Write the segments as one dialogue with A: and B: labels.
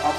A: Hey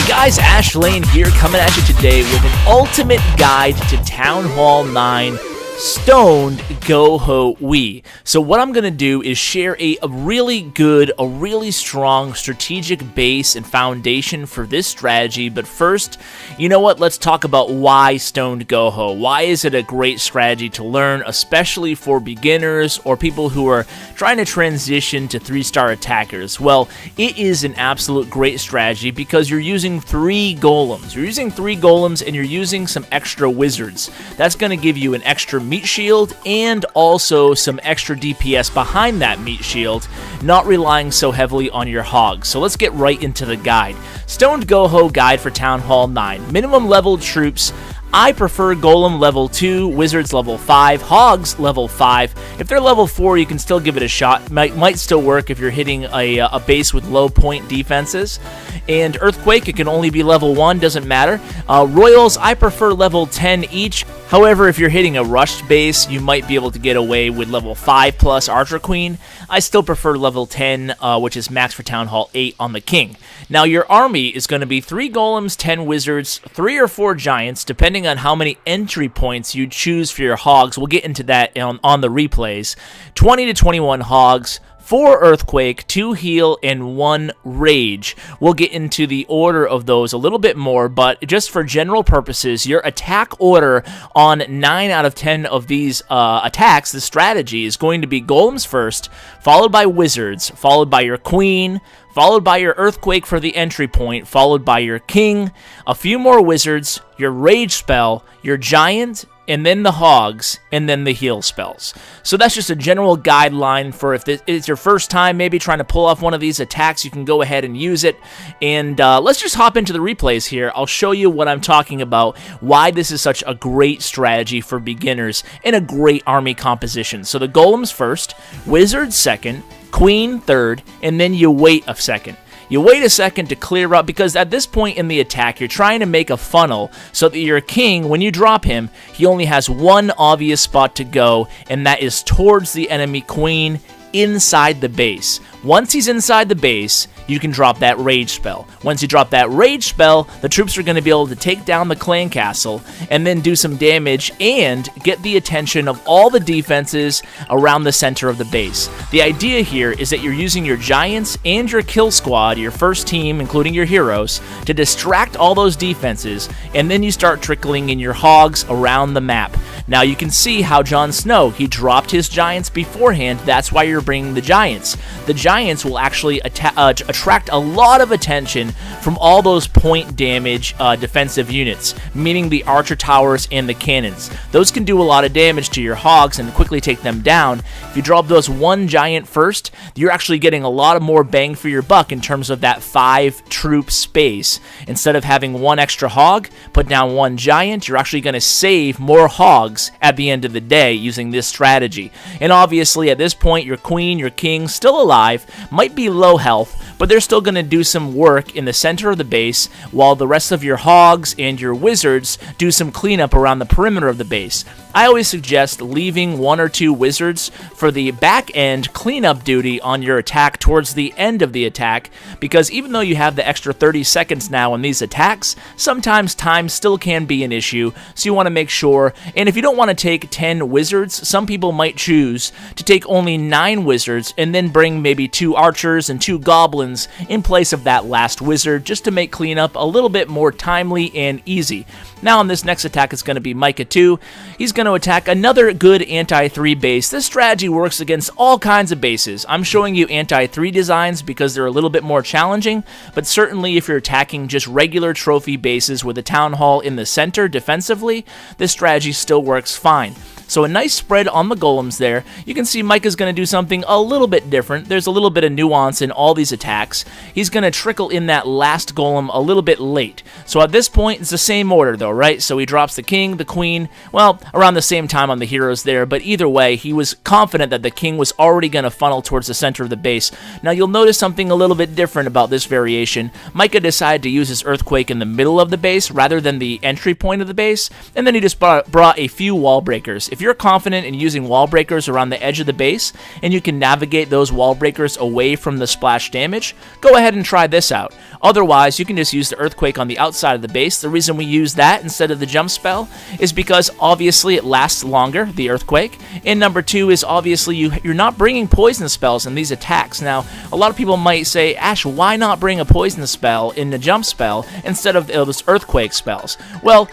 A: guys, Ash Lane here, coming at you today with an ultimate guide to Town Hall 9 Stoned GoHoWi. So what I'm going to do is share a really good, a really strong strategic base and foundation for this strategy. But first, you know what? Let's talk about why Stoned GoHo. Why is it a great strategy to learn, especially for beginners or people who are trying to transition to 3-star attackers? Well, it is an absolute great strategy because you're using 3 golems. You're using 3 golems and you're using some extra wizards. That's going to give you an extra meat shield and also some extra DPS behind that meat shield, not relying so heavily on your hogs. So let's get right into the guide. Stoned GoHo guide for Town Hall 9. Minimum level troops. I prefer Golem level 2, Wizards level 5, Hogs level 5. If they're level 4, you can still give it a shot. Might still work if you're hitting a base with low point defenses. And Earthquake, it can only be level 1, doesn't matter. Royals, I prefer level 10 each. However, if you're hitting a rushed base, you might be able to get away with level 5 plus Archer Queen. I still prefer level 10, which is max for Town Hall 8 on the King. Now, your army is going to be 3 Golems, 10 Wizards, 3 or 4 Giants, depending on how many entry points you choose for your Hogs. We'll get into that on the replays. 20 to 21 Hogs, 4 Earthquake, 2 Heal, and 1 Rage. We'll get into the order of those a little bit more, but just for general purposes, your attack order on 9 out of 10 of these attacks, the strategy, is going to be Golems first, followed by Wizards, followed by your Queen, followed by your Earthquake for the entry point, followed by your King, a few more Wizards, your Rage spell, your Giant, and then the Hogs, and then the heal spells. So that's just a general guideline for if it's your first time maybe trying to pull off one of these attacks, you can go ahead and use it. And let's just hop into the replays here. I'll show you what I'm talking about, why this is such a great strategy for beginners and a great army composition. So the Golems first, Wizards second, Queen third, and then you wait a second. You wait a second to clear up because at this point in the attack, you're trying to make a funnel so that your King, when you drop him, he only has one obvious spot to go, and that is towards the enemy Queen inside the base. Once he's inside the base, you can drop that Rage spell. Once you drop that Rage spell, the troops are going to be able to take down the clan castle and then do some damage and get the attention of all the defenses around the center of the base. The idea here is that you're using your Giants and your kill squad, your first team, including your heroes, to distract all those defenses, and then you start trickling in your Hogs around the map. Now you can see how Jon Snow, he dropped his Giants beforehand. That's why you're bringing the Giants. The Giants will actually attract a lot of attention from all those point damage defensive units, meaning the archer towers and the cannons. Those can do a lot of damage to your Hogs and quickly take them down. If you drop those 1 Giant first, you're actually getting a lot of more bang for your buck in terms of that 5 troop space. Instead of having 1 extra Hog, put down 1 Giant, you're actually going to save more Hogs at the end of the day using this strategy. And obviously at this point, your Queen, your King, still alive, might be low health, but they're still going to do some work in the center of the base while the rest of your Hogs and your Wizards do some cleanup around the perimeter of the base. I always suggest leaving 1 or 2 Wizards for the back end cleanup duty on your attack towards the end of the attack, because even though you have the extra 30 seconds now in these attacks, sometimes time still can be an issue, so you want to make sure. And if you don't want to take 10 Wizards, some people might choose to take only 9 Wizards and then bring maybe 2 Archers and 2 Goblins in place of that last Wizard, just to make cleanup a little bit more timely and easy. Now on this next attack, it's going to be Micah 2. He's going to attack another good anti-3 base. This strategy works against all kinds of bases. I'm showing you anti-3 designs because they're a little bit more challenging, but certainly if you're attacking just regular trophy bases with a town hall in the center defensively, this strategy still works fine. So a nice spread on the golems there. You can see Micah's going to do something a little bit different. There's a little bit of nuance in all these attacks. He's going to trickle in that last golem a little bit late. So at this point, it's the same order though, right? So he drops the king, the queen, well, around the same time on the heroes there, but either way, he was confident that the king was already going to funnel towards the center of the base. Now you'll notice something a little bit different about this variation. Micah decided to use his earthquake in the middle of the base rather than the entry point of the base, and then he just brought a few wall breakers. If you're confident in using wall breakers around the edge of the base, and you can navigate those wall breakers away from the splash damage, go ahead and try this out. Otherwise, you can just use the earthquake on the outside of the base. The reason we use that instead of the jump spell is because obviously it lasts longer, the earthquake, and number two is obviously you're not bringing poison spells in these attacks. Now, a lot of people might say, Ash, why not bring a poison spell in the jump spell instead of those earthquake spells? Well,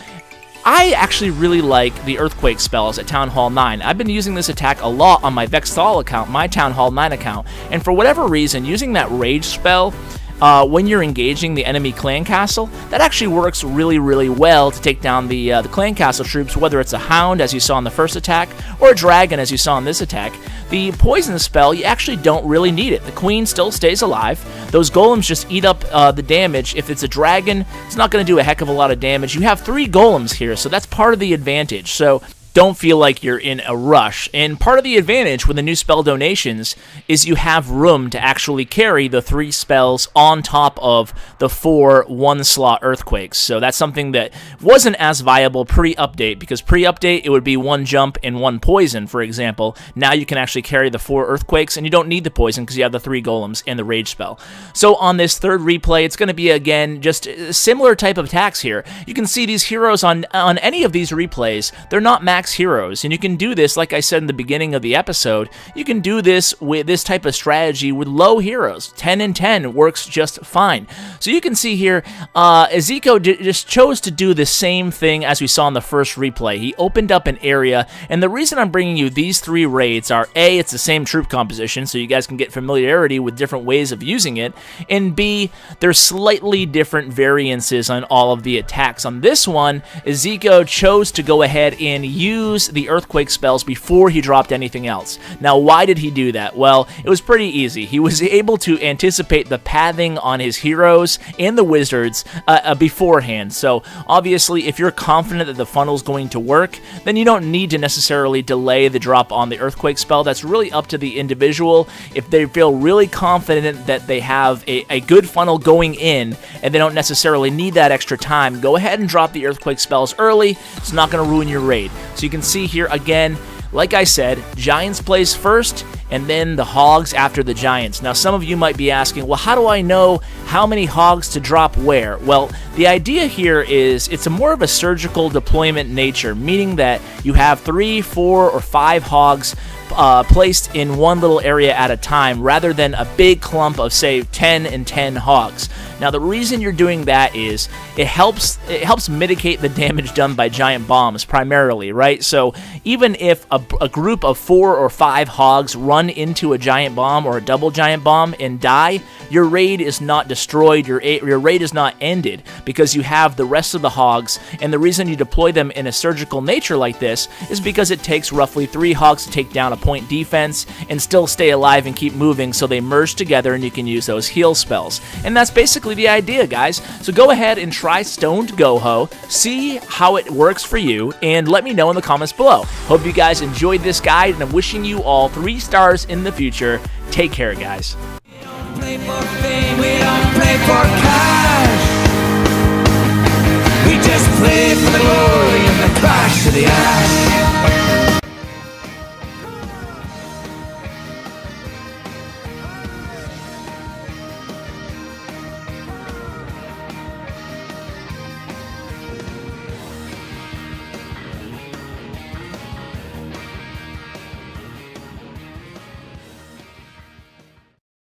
A: I actually really like the earthquake spells at Town Hall 9. I've been using this attack a lot on my Vexthal account, my Town Hall 9 account, and for whatever reason, using that rage spell when you're engaging the enemy clan castle, that actually works really, really well to take down the clan castle troops, whether it's a hound, as you saw in the first attack, or a dragon, as you saw in this attack. The poison spell, you actually don't really need it. The queen still stays alive. Those golems just eat up the damage. If it's a dragon, it's not going to do a heck of a lot of damage. You have 3 golems here, so that's part of the advantage. So don't feel like you're in a rush. And part of the advantage with the new spell donations is you have room to actually carry the 3 spells on top of the 4 one-slot earthquakes. So that's something that wasn't as viable pre-update, because pre-update it would be 1 jump and 1 poison, for example. Now you can actually carry the 4 earthquakes, and you don't need the poison because you have the 3 golems and the rage spell. So on this third replay, it's going to be, again, just a similar type of attacks here. You can see these heroes on any of these replays, they're not max heroes, and you can do this, like I said in the beginning of the episode, you can do this with this type of strategy with low heroes. 10 and 10 works just fine. So you can see here, Ezekiel just chose to do the same thing as we saw in the first replay. He opened up an area, and the reason I'm bringing you these 3 raids are, A, it's the same troop composition, so you guys can get familiarity with different ways of using it, and B, there's slightly different variances on all of the attacks. On this one, Ezekiel chose to go ahead and use the earthquake spells before he dropped anything else. Now, why did he do that? Well, it was pretty easy. He was able to anticipate the pathing on his heroes and the wizards beforehand. So, obviously, if you're confident that the funnel's going to work, then you don't need to necessarily delay the drop on the earthquake spell. That's really up to the individual. If they feel really confident that they have a good funnel going in and they don't necessarily need that extra time, go ahead and drop the earthquake spells early. It's not going to ruin your raid. So you can see here again, like I said, Giants plays first, and then the Hogs after the Giants. Now, some of you might be asking, well, how do I know how many Hogs to drop where? Well, the idea here is it's more of a surgical deployment nature, meaning that you have 3, 4, or 5 Hogs placed in one little area at a time rather than a big clump of, say, 10 and 10 Hogs. Now, the reason you're doing that is it helps mitigate the damage done by giant bombs primarily, right? So even if a group of 4 or 5 Hogs run into a giant bomb or a double giant bomb and die, your raid is not destroyed, your raid is not ended, because you have the rest of the Hogs, and the reason you deploy them in a surgical nature like this is because it takes roughly 3 Hogs to take down a point defense and still stay alive and keep moving, so they merge together and you can use those heal spells. And that's basically the idea, guys. So go ahead and try Stoned GoHo, see how it works for you, and let me know in the comments below. Hope you guys enjoyed this guide, and I'm wishing you all 3 stars in the future. Take care, guys.
B: We don't play for fame, we don't play for cash. We just play for the glory and the crash of the ash.